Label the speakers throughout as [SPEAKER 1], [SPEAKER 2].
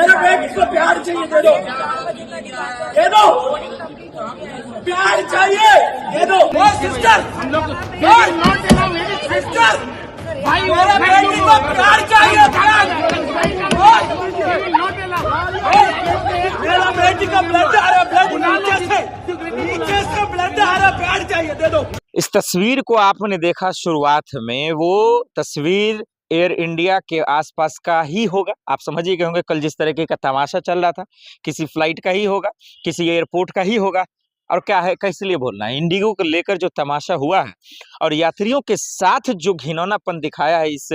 [SPEAKER 1] मेरे बेटे को प्यार चाहिए, दे दो, दे दो, प्यार चाहिए, दे दो। सिस्टर, सिस्टर, मेरे बेटे को प्यार चाहिए, मेरा बेटी का ब्लड आ रहा, ब्लड नीचे से ब्लड आ रहा, प्यार चाहिए, दे दो।
[SPEAKER 2] इस तस्वीर को आपने देखा शुरुआत में, वो तस्वीर एयर इंडिया के आसपास का ही होगा। आप समझ ही गए होंगे कल जिस तरीके का तमाशा चल रहा था, किसी फ्लाइट का ही होगा, किसी एयरपोर्ट का ही होगा। और क्या है, किस लिए बोलना है, इंडिगो को लेकर जो तमाशा हुआ है और यात्रियों के साथ जो घिनौनापन दिखाया है इस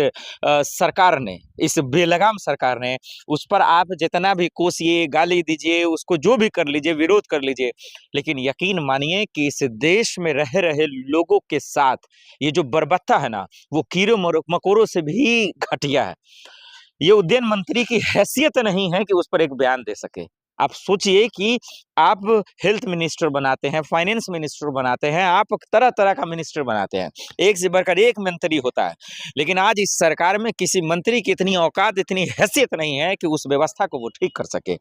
[SPEAKER 2] सरकार ने, इस बेलगाम सरकार ने, उस पर आप जितना भी कोसिए, गाली दीजिए, उसको जो भी कर लीजिए, विरोध कर लीजिए, लेकिन यकीन मानिए कि इस देश में रह रहे लोगों के साथ ये जो बर्बरता है ना, वो कीड़े मकोड़ों से भी घटिया है। ये उद्यान मंत्री की हैसियत नहीं है कि उस पर एक बयान दे सके। आप सोचिए कि आप हेल्थ मिनिस्टर बनाते हैं, फाइनेंस मिनिस्टर बनाते हैं, आप तरह तरह का मिनिस्टर बनाते हैं, एक से बढ़कर एक मंत्री होता है, लेकिन आज इस सरकार में किसी मंत्री की इतनी औकात, इतनी हैसियत नहीं है कि उस व्यवस्था को वो ठीक कर सके।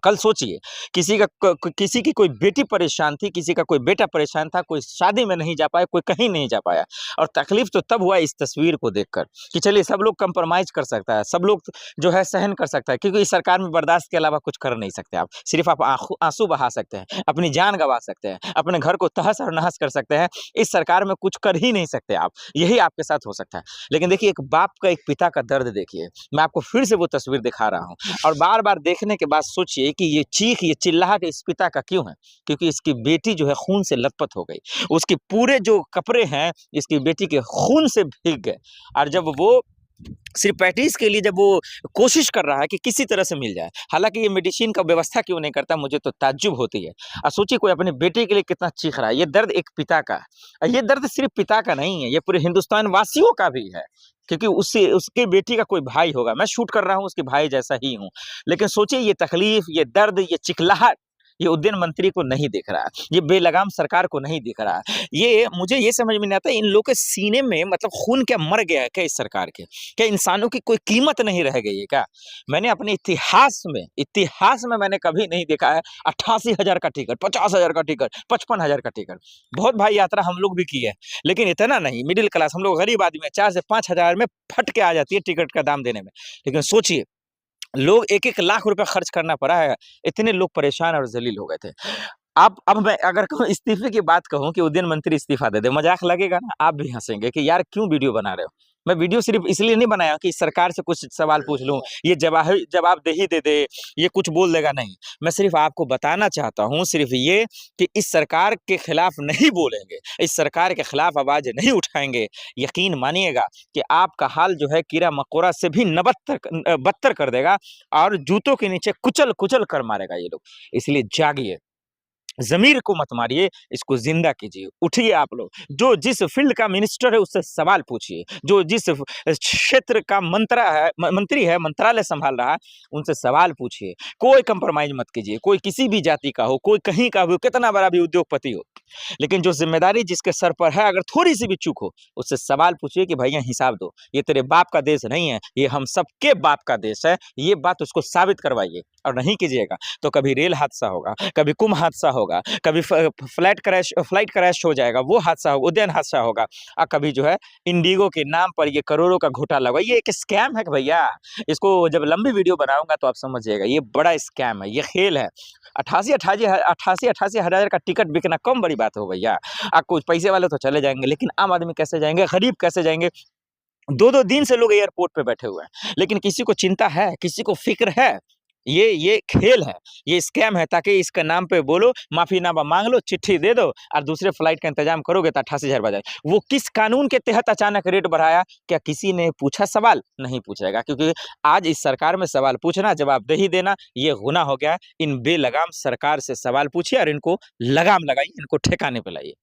[SPEAKER 2] कल सोचिए, किसी की कोई बेटी परेशान थी, किसी का कोई बेटा परेशान था, कोई शादी में नहीं जा पाया, कोई कहीं नहीं जा पाया, और तकलीफ तो तब हुआ इस तस्वीर को देखकर कि चलिए सब लोग कंप्रोमाइज कर सकता है, सब लोग जो है सहन कर सकता है, क्योंकि इस सरकार में बर्दाश्त के अलावा कुछ कर नहीं सकते आप। सिर्फ आप आंसू बहा सकते हैं, अपनी जान गंवा सकते हैं, अपने घर को तहस और नहस कर सकते हैं। इस सरकार में कुछ कर ही नहीं सकते आप, यही आपके साथ हो सकता है। लेकिन देखिए, एक बाप का, एक पिता का दर्द देखिए। मैं आपको फिर से वो तस्वीर दिखा रहा हूँ, और बार बार देखने के बाद सोचिए कि ये चीख, ये चिल्लाहट इस पिता का क्यों है? क्योंकि इसकी बेटी जो है खून से लथपथ हो गई, उसके पूरे जो कपड़े हैं इसकी बेटी के खून से भीग गए। और जब वो सिर्फ पैटीज के लिए जब वो कोशिश कर रहा है कि किसी तरह से मिल जाए, हालांकि ये मेडिसिन का व्यवस्था क्यों नहीं करता, मुझे तो ताज्जुब होती है। और सोचिए कोई अपने बेटे के लिए कितना चीख रहा है। ये दर्द एक पिता का है, ये दर्द सिर्फ पिता का नहीं है, ये पूरे हिंदुस्तान वासियों का भी है, क्योंकि उससे उसके बेटी का कोई भाई होगा। मैं शूट कर रहा हूँ, उसके भाई जैसा ही हूँ, लेकिन सोचिए ये तकलीफ, ये दर्द, ये चिखलाहट, ये उद्यान मंत्री को नहीं दिख रहा है, ये बेलगाम सरकार को नहीं दिख रहा है। ये मुझे ये समझ में नहीं आता, इन लोगों के सीने में मतलब खून क्या मर गया है क्या इस सरकार के? क्या इंसानों की कोई कीमत नहीं रह गई है क्या? मैंने अपने इतिहास में मैंने कभी नहीं देखा है 88,000 का टिकट, 50,000 का टिकट, 55,000 का टिकट। बहुत भाई यात्रा हम लोग भी की है, लेकिन इतना नहीं। मिडिल क्लास हम लोग गरीब आदमी है, 4 से 5,000 में फट के आ जाती है टिकट का दाम देने में। लेकिन सोचिए, लोग 1-1 लाख रुपया खर्च करना पड़ा है, इतने लोग परेशान और ज़लील हो गए थे। अब मैं अगर कहूँ इस्तीफे की बात कहूँ कि उद्यान मंत्री इस्तीफा दे दे, मज़ाक लगेगा ना? आप भी हँसेंगे कि यार क्यों वीडियो बना रहे हो? मैं वीडियो सिर्फ़ इसलिए नहीं बनाया कि सरकार से कुछ सवाल पूछ लूँ, ये जवाबदेही दे दे, ये कुछ बोल देगा, नहीं। मैं सिर्फ़ आपको बताना चाहता हूँ सिर्फ़ ये कि इस सरकार के खिलाफ़ नहीं बोलेंगे, इस सरकार के खिलाफ़ आवाज़ नहीं उठाएँगे, यकीन मानिएगा कि आपका हाल जो है कीड़ा-मकोड़ा से भी बदतर कर देगा, और जूतों के नीचे कुचल-कुचल कर मारेगा ये लोग। इसलिए जागिए, ज़मीर को मत मारिए, इसको ज़िंदा कीजिए। उठिए आप लोग, जो जिस फ़ील्ड का मिनिस्टर है उससे सवाल पूछिए, जो जिस क्षेत्र का मंत्री है, मंत्रालय सँभाल रहा है, उनसे सवाल पूछिए। कोई कंप्रोमाइज़ मत कीजिए, कोई किसी भी जाति का हो, कोई कहीं का भी हो, कितना बड़ा भी उद्योगपति हो। लेकिन जो ज़िम्मेदारी जिसके सर पर है, अगर थोड़ी-सी भी चूक हो, उससे सवाल पूछिए कि भैया हिसाब दो, ये तेरे बाप का देश नहीं है, ये हम सबके बाप का देश है। ये बात उसको साबित करवाइए, और नहीं कीजिएगा तो कभी रेल हादसा होगा, कभी कुंभ हादसा होगा, कभी फ्लाइट क्रैश हो जाएगा, वो हादसा होगा, उद्यान हादसा होगा, और कभी जो है इंडिगो के नाम पर ये करोड़ों का घोटाला होगा। ये एक स्कैम है भैया। इसको जब लंबी वीडियो बनाऊँगा तो आप समझ जाइएगा, ये बड़ा स्कैम है, ये खेल है। 88 हज़ार का टिकट बिकना कम बड़ी बात हो भैया। कुछ पैसे वाले तो चले जाएँगे, लेकिन आम आदमी कैसे जाएँगे, गरीब कैसे जाएँगे? 2-2 दिन से लोग एयरपोर्ट पे बैठे हुए हैं, लेकिन किसी को चिंता है, किसी को फ़िक्र है? ये खेल है, ये स्कैम है, ताकि इसके नाम पे बोलो, माफ़ीनामा माँग लो, चिट्ठी दे दो, और दूसरे फ्लाइट का इंतज़ाम करोगे तो 88,000 बजाए। वो किस कानून के तहत अचानक रेट बढ़ाया? क्या किसी ने पूछा सवाल? नहीं पूछेगा, क्योंकि आज इस सरकार में सवाल पूछना, जवाबदेही देना, ये गुनाह हो गया है। इन बेलगाम सरकार से सवाल पूछिए और इनको लगाम लगाइए, इनको ठिकाने पे लाइए।